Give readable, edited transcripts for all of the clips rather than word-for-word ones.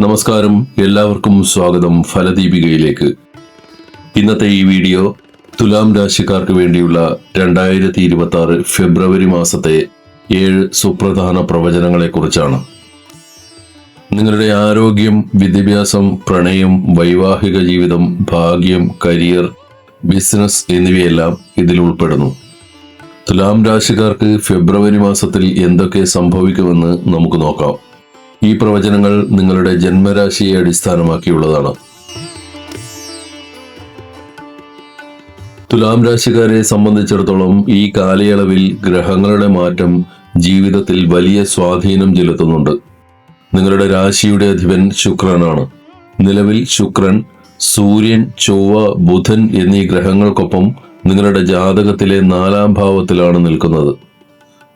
നമസ്കാരം, എല്ലാവർക്കും സ്വാഗതം ഫലദീപികയിലേക്ക്. ഇന്നത്തെ ഈ വീഡിയോ തുലാം രാശിക്കാർക്ക് വേണ്ടിയുള്ള 2026 ഫെബ്രുവരി മാസത്തെ 7 സുപ്രധാന പ്രവചനങ്ങളെക്കുറിച്ചാണ്. നിങ്ങളുടെ ആരോഗ്യം, വിദ്യാഭ്യാസം, പ്രണയം, വൈവാഹിക ജീവിതം, ഭാഗ്യം, കരിയർ, ബിസിനസ് എന്നിവയെല്ലാം ഇതിൽ ഉൾപ്പെടുന്നു. തുലാം രാശിക്കാർക്ക് ഫെബ്രുവരി മാസത്തിൽ എന്തൊക്കെ സംഭവിക്കുമെന്ന് നമുക്ക് നോക്കാം. ഈ പ്രവചനങ്ങൾ നിങ്ങളുടെ ജന്മരാശിയെ അടിസ്ഥാനമാക്കിയുള്ളതാണ്. തുലാം രാശിക്കാരെ സംബന്ധിച്ചിടത്തോളം ഈ കാലയളവിൽ ഗ്രഹങ്ങളുടെ മാറ്റം ജീവിതത്തിൽ വലിയ സ്വാധീനം ചെലുത്തുന്നുണ്ട്. നിങ്ങളുടെ രാശിയുടെ അധിപൻ ശുക്രനാണ്. നിലവിൽ ശുക്രൻ, സൂര്യൻ, ചൊവ്വ, ബുധൻ എന്നീ ഗ്രഹങ്ങൾക്കൊപ്പം നിങ്ങളുടെ ജാതകത്തിലെ 4-ാം ഭാവത്തിലാണ് നിൽക്കുന്നത്.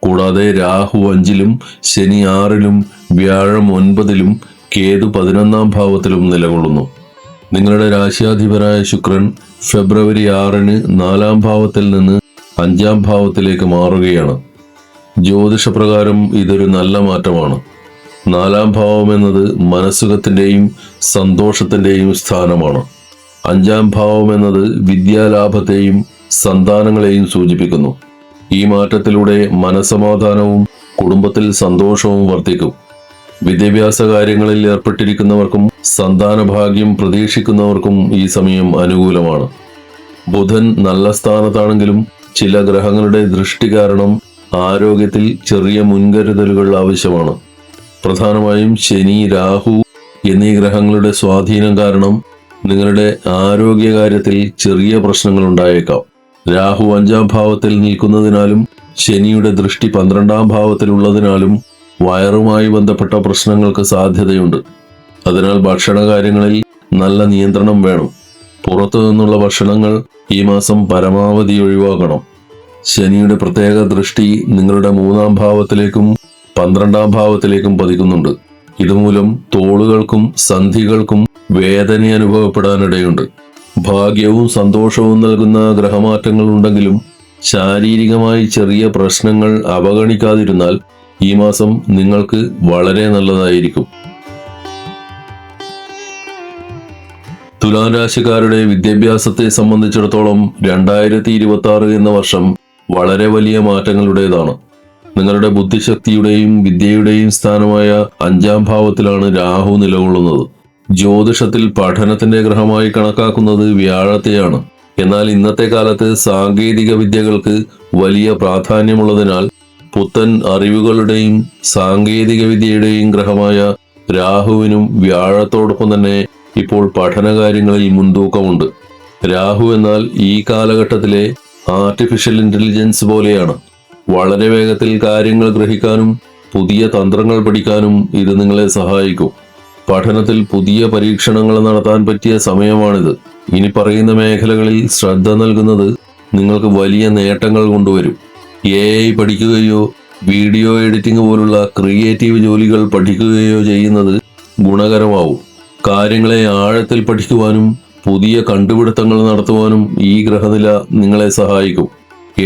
കൂടാതെ രാഹു 5-ലും, ശനി 6-ലും, വ്യാഴം 9-ലും, കേതു 11-ാം ഭാവത്തിലും നിലകൊള്ളുന്നു. നിങ്ങളുടെ രാശിയാധിപനായ ശുക്രൻ ഫെബ്രുവരി 6-ന് 4-ാം ഭാവത്തിൽ നിന്ന് 5-ാം ഭാവത്തിലേക്ക് മാറുകയാണ്. ജ്യോതിഷപ്രകാരം ഇതൊരു നല്ല മാറ്റമാണ്. 4-ാം ഭാവം എന്നത് മനസ്സുഖത്തിന്റെയും സന്തോഷത്തിന്റെയും സ്ഥാനമാണ്. 5-ാം ഭാവം എന്നത് വിദ്യാലാഭത്തെയും സന്താനങ്ങളെയും സൂചിപ്പിക്കുന്നു. ഈ മാറ്റത്തിലൂടെ മനസമാധാനവും കുടുംബത്തിൽ സന്തോഷവും വർദ്ധിക്കും. വിദ്യാഭ്യാസ കാര്യങ്ങളിൽ ഏർപ്പെട്ടിരിക്കുന്നവർക്കും സന്താനഭാഗ്യം പ്രതീക്ഷിക്കുന്നവർക്കും ഈ സമയം അനുകൂലമാണ്. ബുധൻ നല്ല സ്ഥാനത്താണെങ്കിലും ചില ഗ്രഹങ്ങളുടെ ദൃഷ്ടി കാരണം ആരോഗ്യത്തിൽ ചെറിയ മുൻകരുതലുകൾ ആവശ്യമാണ്. പ്രധാനമായും ശനി, രാഹു എന്നീ ഗ്രഹങ്ങളുടെ സ്വാധീനം കാരണം നിങ്ങളുടെ ആരോഗ്യകാര്യത്തിൽ ചെറിയ പ്രശ്നങ്ങൾ ഉണ്ടായേക്കാം. രാഹു 5-ാം ഭാവത്തിൽ നിൽക്കുന്നതിനാലും ശനിയുടെ ദൃഷ്ടി 12-ാം ഭാവത്തിലുള്ളതിനാലും വയറുമായി ബന്ധപ്പെട്ട പ്രശ്നങ്ങൾക്ക് സാധ്യതയുണ്ട്. അതിനാൽ ഭക്ഷണകാര്യങ്ങളിൽ നല്ല നിയന്ത്രണം വേണം. പുറത്തു നിന്നുള്ള ഭക്ഷണങ്ങൾ ഈ മാസം പരമാവധി ഒഴിവാക്കണം. ശനിയുടെ പ്രത്യേക ദൃഷ്ടി നിങ്ങളുടെ 3-ാം ഭാവത്തിലേക്കും 12-ാം ഭാവത്തിലേക്കും പതിക്കുന്നുണ്ട്. ഇതുമൂലം തോളുകൾക്കും സന്ധികൾക്കും വേദന അനുഭവപ്പെടാനിടയുണ്ട്. ഭാഗ്യവും സന്തോഷവും നൽകുന്ന ഗ്രഹമാറ്റങ്ങൾ ഉണ്ടെങ്കിലും ശാരീരികമായി ചെറിയ പ്രശ്നങ്ങൾ അവഗണിക്കാതിരുന്നാൽ ഈ മാസം നിങ്ങൾക്ക് വളരെ നല്ലതായിരിക്കും. തുലാം രാശിക്കാരുടെ വിദ്യാഭ്യാസത്തെ സംബന്ധിച്ചിടത്തോളം 2026 എന്ന വർഷം വളരെ വലിയ മാറ്റങ്ങളുടേതാണ്. നിങ്ങളുടെ ബുദ്ധിശക്തിയുടെയും വിദ്യയുടെയും സ്ഥാനമായ 5-ാം ഭാവത്തിലാണ് രാഹു നിലകൊള്ളുന്നത്. ജ്യോതിഷത്തിൽ പഠനത്തിന്റെ ഗ്രഹമായി കണക്കാക്കുന്നത് വ്യാഴത്തെയാണ്. എന്നാൽ ഇന്നത്തെ കാലത്ത് സാങ്കേതിക വിദ്യകൾക്ക് വലിയ പ്രാധാന്യമുള്ളതിനാൽ പുത്തൻ അറിവുകളുടെയും സാങ്കേതിക വിദ്യയുടെയും ഗ്രഹമായ രാഹുവിനും വ്യാഴത്തോടൊപ്പം തന്നെ ഇപ്പോൾ പഠനകാര്യങ്ങളിൽ മുൻതൂക്കമുണ്ട്. രാഹു എന്നാൽ ഈ കാലഘട്ടത്തിലെ ആർട്ടിഫിഷ്യൽ ഇന്റലിജൻസ് പോലെയാണ്. വളരെ വേഗത്തിൽ കാര്യങ്ങൾ ഗ്രഹിക്കാനും പുതിയ തന്ത്രങ്ങൾ പഠിക്കാനും ഇത് നിങ്ങളെ സഹായിക്കും. പഠനത്തിൽ പുതിയ പരീക്ഷണങ്ങൾ നടത്താൻ പറ്റിയ സമയമാണിത്. ഇനി പറയുന്ന മേഖലകളിൽ ശ്രദ്ധ നൽകുന്നത് നിങ്ങൾക്ക് വലിയ നേട്ടങ്ങൾ കൊണ്ടുവരും. AI പഠിക്കുകയോ വീഡിയോ എഡിറ്റിംഗ് പോലുള്ള ക്രിയേറ്റീവ് ജോലികൾ പഠിക്കുകയോ ചെയ്യുന്നത് ഗുണകരമാവും. കാര്യങ്ങളെ ആഴത്തിൽ പഠിക്കുവാനും പുതിയ കണ്ടുപിടുത്തങ്ങൾ നടത്തുവാനും ഈ ഗ്രഹനില നിങ്ങളെ സഹായിക്കും.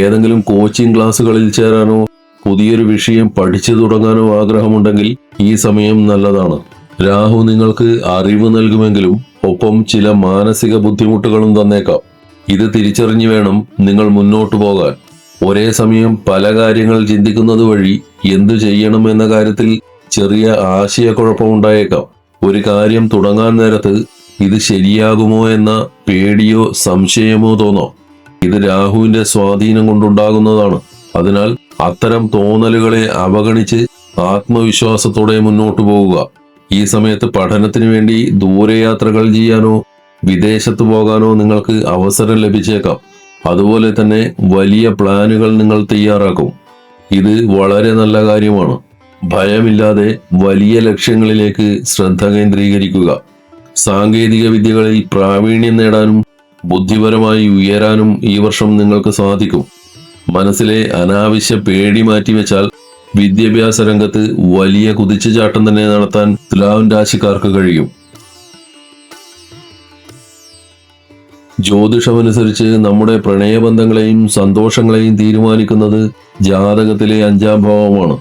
ഏതെങ്കിലും കോച്ചിങ് ക്ലാസ്സുകളിൽ ചേരാനോ പുതിയൊരു വിഷയം പഠിച്ചു തുടങ്ങാനോ ആഗ്രഹമുണ്ടെങ്കിൽ ഈ സമയം നല്ലതാണ്. രാഹു നിങ്ങൾക്ക് അറിവ് നൽകുമെങ്കിലും ഒപ്പം ചില മാനസിക ബുദ്ധിമുട്ടുകളും തന്നേക്കാം. ഇത് തിരിച്ചറിഞ്ഞു വേണം നിങ്ങൾ മുന്നോട്ടു പോകാൻ. ഒരേ സമയം പല കാര്യങ്ങൾ ചിന്തിക്കുന്നത് വഴി എന്തു ചെയ്യണം എന്ന കാര്യത്തിൽ ചെറിയ ആശയക്കുഴപ്പമുണ്ടായേക്കാം. ഒരു കാര്യം തുടങ്ങാൻ നേരത്ത് ഇത് ശരിയാകുമോ എന്ന പേടിയോ സംശയമോ തോന്നാം. ഇത് രാഹുവിന്റെ സ്വാധീനം കൊണ്ടുണ്ടാകുന്നതാണ്. അതിനാൽ അത്തരം തോന്നലുകളെ അവഗണിച്ച് ആത്മവിശ്വാസത്തോടെ മുന്നോട്ടു പോകുക. ഈ സമയത്ത് പഠനത്തിന് വേണ്ടി ദൂരയാത്രകൾ ചെയ്യാനോ വിദേശത്ത് പോകാനോ നിങ്ങൾക്ക് അവസരം ലഭിച്ചേക്കാം. അതുപോലെ തന്നെ വലിയ പ്ലാനുകൾ നിങ്ങൾ തയ്യാറാക്കും. ഇത് വളരെ നല്ല കാര്യമാണ്. ഭയമില്ലാതെ വലിയ ലക്ഷ്യങ്ങളിലേക്ക് ശ്രദ്ധ കേന്ദ്രീകരിക്കുക. സാങ്കേതിക വിദ്യകളിൽ പ്രാവീണ്യം നേടാനും ബുദ്ധിപരമായി ഉയരാനും ഈ വർഷം നിങ്ങൾക്ക് സാധിക്കും. മനസ്സിലെ അനാവശ്യ പേടി മാറ്റിവെച്ചാൽ വിദ്യാഭ്യാസ രംഗത്ത് വലിയ കുതിച്ചുചാട്ടം തന്നെ നടത്താൻ തുലാം രാശിക്കാർക്ക് കഴിയും. ജ്യോതിഷമനുസരിച്ച് നമ്മുടെ പ്രണയബന്ധങ്ങളെയും സന്തോഷങ്ങളെയും തീരുമാനിക്കുന്നത് ജാതകത്തിലെ 5-ാം ഭാവമാണ്.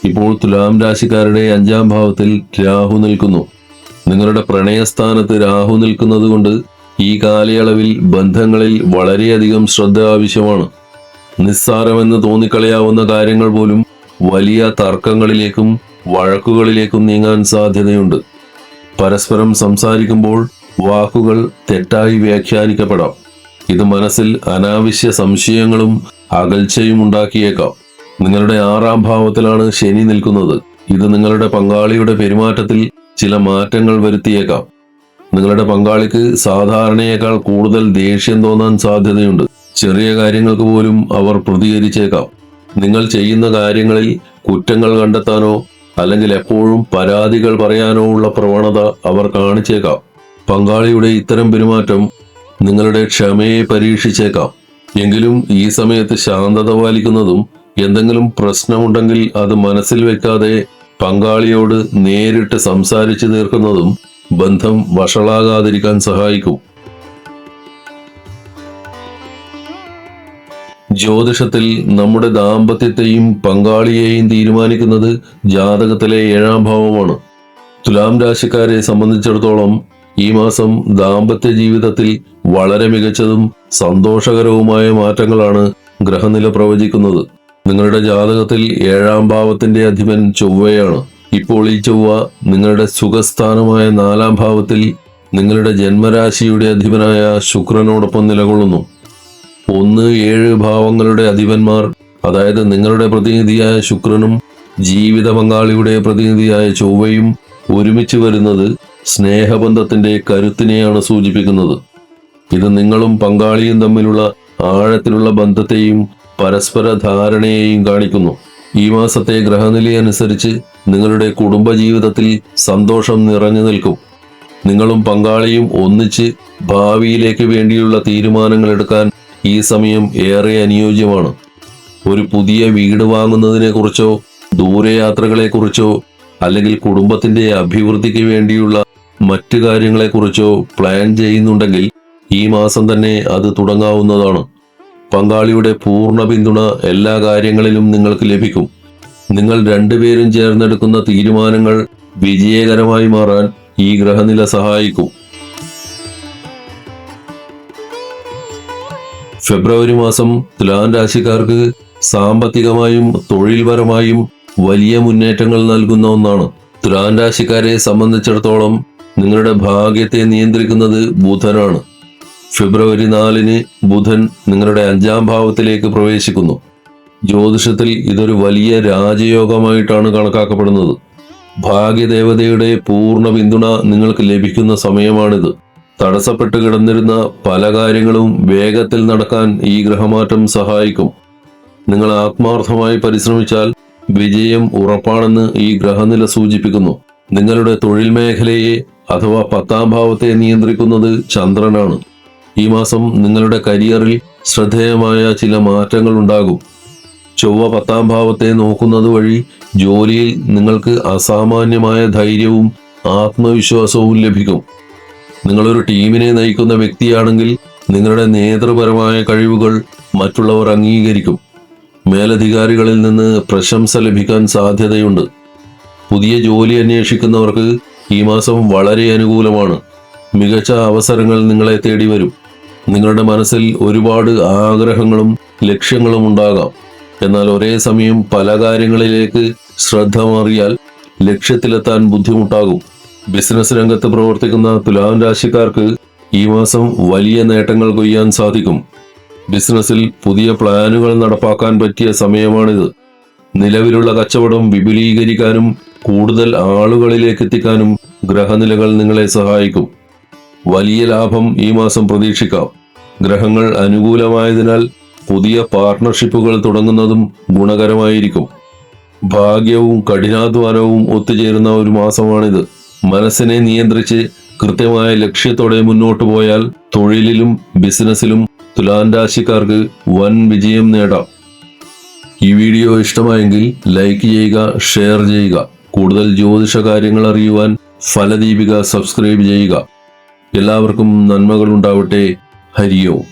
ഇപ്പോൾ തുലാം രാശിക്കാരുടെ 5-ാം ഭാവത്തിൽ രാഹു നിൽക്കുന്നു. നിങ്ങളുടെ പ്രണയസ്ഥാനത്ത് രാഹു നിൽക്കുന്നത് കൊണ്ട് ഈ കാലയളവിൽ ബന്ധങ്ങളിൽ വളരെയധികം ശ്രദ്ധ ആവശ്യമാണ്. നിസ്സാരമെന്ന് തോന്നിക്കളയാവുന്ന കാര്യങ്ങൾ പോലും വലിയ തർക്കങ്ങളിലേക്കും വഴക്കുകളിലേക്കും നീങ്ങാൻ സാധ്യതയുണ്ട്. പരസ്പരം സംസാരിക്കുമ്പോൾ വാക്കുകൾ തെറ്റായി വ്യാഖ്യാനിക്കപ്പെടാം. ഇത് മനസ്സിൽ അനാവശ്യ സംശയങ്ങളും അകൽച്ചയും ഉണ്ടാക്കിയേക്കാം. നിങ്ങളുടെ 6ാം ഭാവത്തിലാണ് ശനി നിൽക്കുന്നത്. ഇത് നിങ്ങളുടെ പങ്കാളിയുടെ പെരുമാറ്റത്തിൽ ചില മാറ്റങ്ങൾ വരുത്തിയേക്കാം. നിങ്ങളുടെ പങ്കാളിക്ക് സാധാരണയേക്കാൾ കൂടുതൽ ദേഷ്യം തോന്നാൻ സാധ്യതയുണ്ട്. ചെറിയ കാര്യങ്ങൾക്ക് പോലും അവർ പ്രതികരിച്ചേക്കാം. നിങ്ങൾ ചെയ്യുന്ന കാര്യങ്ങളിൽ കുറ്റങ്ങൾ കണ്ടെത്താനോ അല്ലെങ്കിൽ എപ്പോഴും പരാതികൾ പറയാനോ ഉള്ള പ്രവണത അവർ കാണിച്ചേക്കാം. പങ്കാളിയുടെ ഇത്തരം പെരുമാറ്റം നിങ്ങളുടെ ക്ഷമയെ പരീക്ഷിച്ചേക്കാം. എങ്കിലും ഈ സമയത്ത് ശാന്തത പാലിക്കുന്നതും എന്തെങ്കിലും പ്രശ്നമുണ്ടെങ്കിൽ അത് മനസ്സിൽ വെക്കാതെ പങ്കാളിയോട് നേരിട്ട് സംസാരിച്ചു തീർക്കുന്നതും ബന്ധം വഷളാകാതിരിക്കാൻ സഹായിക്കും. ജ്യോതിഷത്തിൽ നമ്മുടെ ദാമ്പത്യത്തെയും പങ്കാളിയെയും തീരുമാനിക്കുന്നത് ജാതകത്തിലെ 7ാം ഭാവമാണ്. തുലാം രാശിക്കാരെ സംബന്ധിച്ചിടത്തോളം ഈ മാസം ദാമ്പത്യ ജീവിതത്തിൽ വളരെ മികച്ചതും സന്തോഷകരവുമായ മാറ്റങ്ങളാണ് ഗ്രഹനില പ്രവചിക്കുന്നത്. നിങ്ങളുടെ ജാതകത്തിൽ 7ാം ഭാവത്തിന്റെ അധിപൻ ചൊവ്വയാണ്. ഇപ്പോൾ ഈ ചൊവ്വ നിങ്ങളുടെ സുഖസ്ഥാനമായ 4ാം ഭാവത്തിൽ നിങ്ങളുടെ ജന്മരാശിയുടെ അധിപനായ ശുക്രനോടൊപ്പം നിലകൊള്ളുന്നു. 1, 7 ഭാവങ്ങളുടെ അധിപന്മാർ, അതായത് നിങ്ങളുടെ പ്രതിനിധിയായ ശുക്രനും ജീവിത പങ്കാളിയുടെ പ്രതിനിധിയായ ചൊവ്വയും ഒരുമിച്ച് വരുന്നത് സ്നേഹബന്ധത്തിന്റെ കരുത്തിനെയാണ് സൂചിപ്പിക്കുന്നത്. ഇത് നിങ്ങളും പങ്കാളിയും തമ്മിലുള്ള ആഴത്തിലുള്ള ബന്ധത്തെയും പരസ്പര ധാരണയെയും കാണിക്കുന്നു. ഈ മാസത്തെ ഗ്രഹനിലയനുസരിച്ച് നിങ്ങളുടെ കുടുംബജീവിതത്തിൽ സന്തോഷം നിറഞ്ഞു നിൽക്കും. നിങ്ങളും പങ്കാളിയും ഒന്നിച്ച് ഭാവിയിലേക്ക് വേണ്ടിയുള്ള തീരുമാനങ്ങൾ എടുക്കാൻ ഈ സമയം ഏറെ അനുയോജ്യമാണ്. ഒരു പുതിയ വീട് വാങ്ങുന്നതിനെ കുറിച്ചോ ദൂരയാത്രകളെക്കുറിച്ചോ അല്ലെങ്കിൽ കുടുംബത്തിന്റെ അഭിവൃദ്ധിക്ക് വേണ്ടിയുള്ള മറ്റു കാര്യങ്ങളെക്കുറിച്ചോ പ്ലാൻ ചെയ്യുന്നുണ്ടെങ്കിൽ ഈ മാസം തന്നെ അത് തുടങ്ങാവുന്നതാണ്. പങ്കാളിയുടെ പൂർണ്ണ പിന്തുണ എല്ലാ കാര്യങ്ങളിലും നിങ്ങൾക്ക് ലഭിക്കും. നിങ്ങൾ രണ്ടുപേരും ചേർന്നെടുക്കുന്ന തീരുമാനങ്ങൾ വിജയകരമായി മാറാൻ ഈ ഗ്രഹനില സഹായിക്കും. ഫെബ്രുവരി മാസം തുലാം രാശിക്കാർക്ക് സാമ്പത്തികമായും തൊഴിൽപരമായും വലിയ മുന്നേറ്റങ്ങൾ നൽകുന്ന ഒന്നാണ്. തുലാം രാശിക്കാരെ സംബന്ധിച്ചിടത്തോളം നിങ്ങളുടെ ഭാഗ്യത്തെ നിയന്ത്രിക്കുന്നത് ബുധനാണ്. ഫെബ്രുവരി 4-ന് ബുധൻ നിങ്ങളുടെ 5ാം ഭാവത്തിലേക്ക് പ്രവേശിക്കുന്നു. ജ്യോതിഷത്തിൽ ഇതൊരു വലിയ രാജയോഗമായിട്ടാണ് കണക്കാക്കപ്പെടുന്നത്. ഭാഗ്യദേവതയുടെ പൂർണ്ണ പിന്തുണ നിങ്ങൾക്ക് ലഭിക്കുന്ന സമയമാണിത്. തടസ്സപ്പെട്ട് കിടന്നിരുന്ന പല കാര്യങ്ങളും വേഗത്തിൽ നടക്കാൻ ഈ ഗ്രഹമാറ്റം സഹായിക്കും. നിങ്ങൾ ആത്മാർത്ഥമായി പരിശ്രമിച്ചാൽ വിജയം ഉറപ്പാണെന്ന് ഈ ഗ്രഹനില സൂചിപ്പിക്കുന്നു. നിങ്ങളുടെ തൊഴിൽ മേഖലയെ അഥവാ 10ാം ഭാവത്തെ നിയന്ത്രിക്കുന്നത് ചന്ദ്രനാണ്. ഈ മാസം നിങ്ങളുടെ കരിയറിൽ ശ്രദ്ധേയമായ ചില മാറ്റങ്ങൾ ഉണ്ടാകും. ചൊവ്വ 10ാം ഭാവത്തെ നോക്കുന്നത് വഴി ജോലിയിൽ നിങ്ങൾക്ക് അസാമാന്യമായ ധൈര്യവും ആത്മവിശ്വാസവും ലഭിക്കും. നിങ്ങളൊരു ടീമിനെ നയിക്കുന്ന വ്യക്തിയാണെങ്കിൽ നിങ്ങളുടെ നേതൃപരമായ കഴിവുകൾ മറ്റുള്ളവർ അംഗീകരിക്കും. മേലധികാരികളിൽ നിന്ന് പ്രശംസ ലഭിക്കാൻ സാധ്യതയുണ്ട്. പുതിയ ജോലി അന്വേഷിക്കുന്നവർക്ക് ഈ മാസം വളരെ അനുകൂലമാണ്. മികച്ച അവസരങ്ങൾ നിങ്ങളെ തേടി വരും. നിങ്ങളുടെ മനസ്സിൽ ഒരുപാട് ആഗ്രഹങ്ങളും ലക്ഷ്യങ്ങളും ഉണ്ടാകാം. എന്നാൽ ഒരേ സമയം പല കാര്യങ്ങളിലേക്ക് ശ്രദ്ധ മാറിയാൽ ലക്ഷ്യത്തിലെത്താൻ ബുദ്ധിമുട്ടാകും. ബിസിനസ് രംഗത്ത് പ്രവർത്തിക്കുന്ന തുലാം രാശിക്കാർക്ക് ഈ മാസം വലിയ നേട്ടങ്ങൾ കൊയ്യാൻ സാധിക്കും. ബിസിനസ്സിൽ പുതിയ പ്ലാനുകൾ നടപ്പാക്കാൻ പറ്റിയ സമയമാണിത്. നിലവിലുള്ള കച്ചവടം വിപുലീകരിക്കാനും കൂടുതൽ ആളുകളിലേക്ക് എത്തിക്കാനും ഗ്രഹനിലകൾ നിങ്ങളെ സഹായിക്കും. വലിയ ലാഭം ഈ മാസം പ്രതീക്ഷിക്കാം. ഗ്രഹങ്ങൾ അനുകൂലമായതിനാൽ പുതിയ പാർട്ണർഷിപ്പുകൾ തുടങ്ങുന്നതും ഗുണകരമായിരിക്കും. ഭാഗ്യവും കഠിനാധ്വാനവും ഒത്തുചേരുന്ന ഒരു മാസമാണിത്. മനസ്സിനെ നിയന്ത്രിച്ച് കൃത്യമായ ലക്ഷ്യത്തോടെ മുന്നോട്ടു പോയാൽ തൊഴിലിലും ബിസിനസ്സിലും തുലാം രാശിക്കാർക്ക് വൻ വിജയം നേടാം. ഈ വീഡിയോ ഇഷ്ടമായെങ്കിൽ ലൈക്ക് ചെയ്യുക, ഷെയർ ചെയ്യുക. കൂടുതൽ ജ്യോതിഷ കാര്യങ്ങൾ അറിയുവാൻ ഫലദീപിക സബ്സ്ക്രൈബ് ചെയ്യുക. എല്ലാവർക്കും നന്മകൾ ഉണ്ടാവട്ടെ. ഹരിയോം.